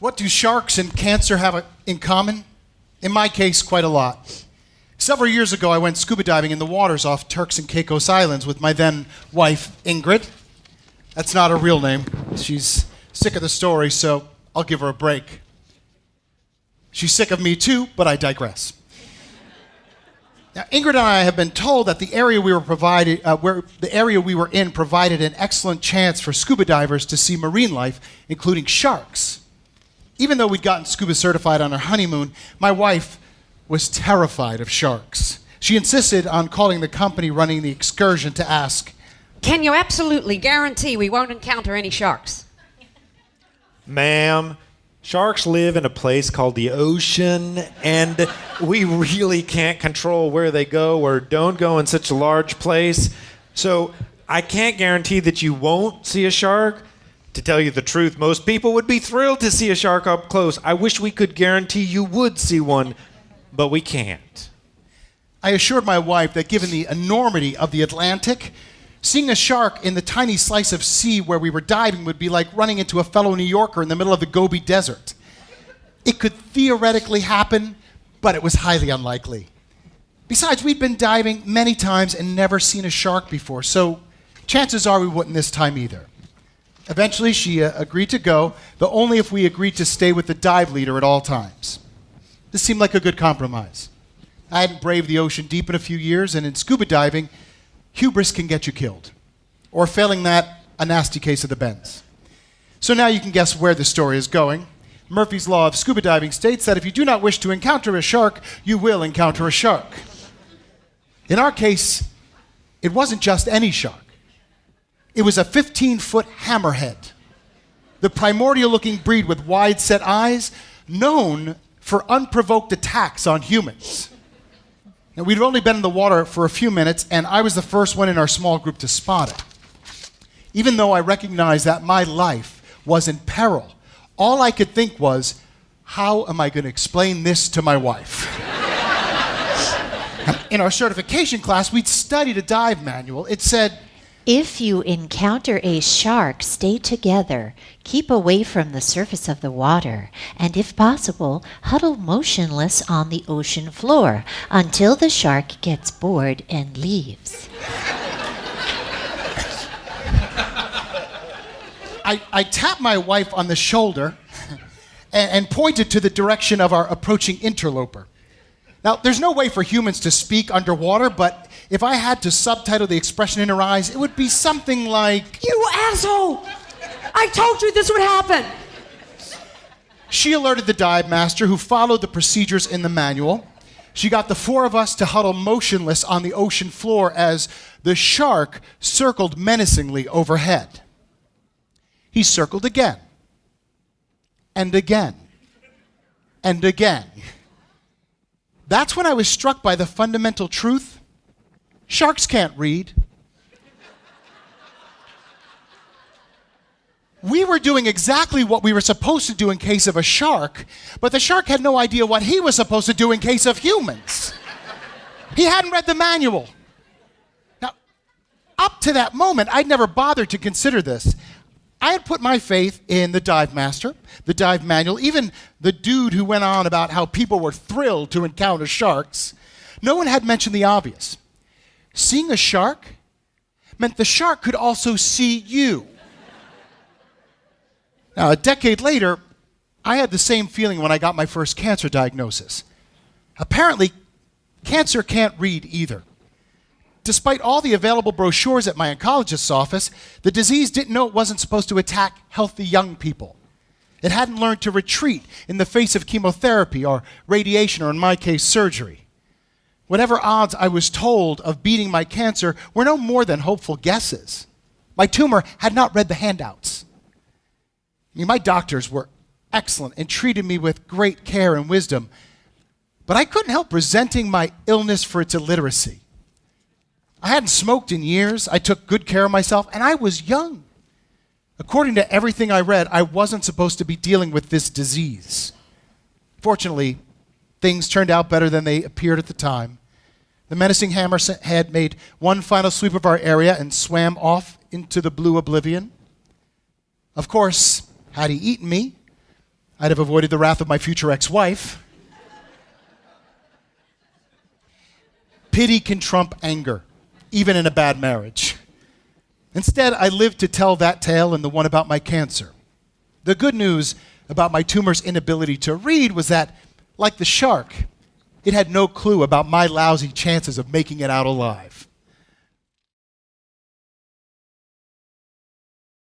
What do sharks and cancer have in common? In my case, quite a lot. Several years ago, I went scuba diving in the waters off Turks and Caicos Islands with my then wife, Ingrid. That's not her real name. She's sick of the story, so I'll give her a break. She's sick of me too, but I digress. Now, Ingrid and I have been told that the area we were in provided an excellent chance for scuba divers to see marine life, including sharks. Even though we'd gotten scuba certified on our honeymoon, my wife was terrified of sharks. She insisted on calling the company running the excursion to ask, "Can you absolutely guarantee we won't encounter any sharks?" Ma'am, sharks live in a place called the ocean, and we really can't control where they go or don't go in such a large place. So I can't guarantee that you won't see a shark. To tell you the truth, most people would be thrilled to see a shark up close. I wish we could guarantee you would see one, but we can't. I assured my wife that given the enormity of the Atlantic, seeing a shark in the tiny slice of sea where we were diving would be like running into a fellow New Yorker in the middle of the Gobi Desert. It could theoretically happen, but it was highly unlikely. Besides, we'd been diving many times and never seen a shark before, so chances are we wouldn't this time either. Eventually, she agreed to go, though only if we agreed to stay with the dive leader at all times. This seemed like a good compromise. I hadn't braved the ocean deep in a few years, and in scuba diving, hubris can get you killed. Or failing that, a nasty case of the bends. So now you can guess where the story is going. Murphy's Law of scuba diving states that if you do not wish to encounter a shark, you will encounter a shark. In our case, it wasn't just any shark. It was a 15-foot hammerhead, the primordial-looking breed with wide-set eyes, known for unprovoked attacks on humans. Now, we'd only been in the water for a few minutes, and I was the first one in our small group to spot it. Even though I recognized that my life was in peril, all I could think was, how am I going to explain this to my wife? In our certification class, we'd studied a dive manual. It said, "If you encounter a shark, stay together, keep away from the surface of the water, and if possible, huddle motionless on the ocean floor until the shark gets bored and leaves." I tapped my wife on the shoulder and pointed to the direction of our approaching interloper. Now, there's no way for humans to speak underwater, but if I had to subtitle the expression in her eyes, it would be something like, "You asshole! I told you this would happen!" She alerted the dive master, who followed the procedures in the manual. She got the four of us to huddle motionless on the ocean floor as the shark circled menacingly overhead. He circled again, and again, and again. That's when I was struck by the fundamental truth: sharks can't read. We were doing exactly what we were supposed to do in case of a shark, but the shark had no idea what he was supposed to do in case of humans. He hadn't read the manual. Now, up to that moment, I'd never bothered to consider this. I had put my faith in the dive master, the dive manual, even the dude who went on about how people were thrilled to encounter sharks. No one had mentioned the obvious. Seeing a shark meant the shark could also see you. Now, a decade later, I had the same feeling when I got my first cancer diagnosis. Apparently, cancer can't read either. Despite all the available brochures at my oncologist's office, the disease didn't know it wasn't supposed to attack healthy young people. It hadn't learned to retreat in the face of chemotherapy or radiation, or in my case, surgery. Whatever odds I was told of beating my cancer were no more than hopeful guesses. My tumor had not read the handouts. My doctors were excellent and treated me with great care and wisdom, but I couldn't help resenting my illness for its illiteracy. I hadn't smoked in years, I took good care of myself, and I was young. According to everything I read, I wasn't supposed to be dealing with this disease. Fortunately, things turned out better than they appeared at the time. The menacing hammerhead made one final sweep of our area and swam off into the blue oblivion. Of course, had he eaten me, I'd have avoided the wrath of my future ex-wife. Pity can trump anger, even in a bad marriage. Instead, I lived to tell that tale and the one about my cancer. The good news about my tumor's inability to read was that, like the shark, it had no clue about my lousy chances of making it out alive.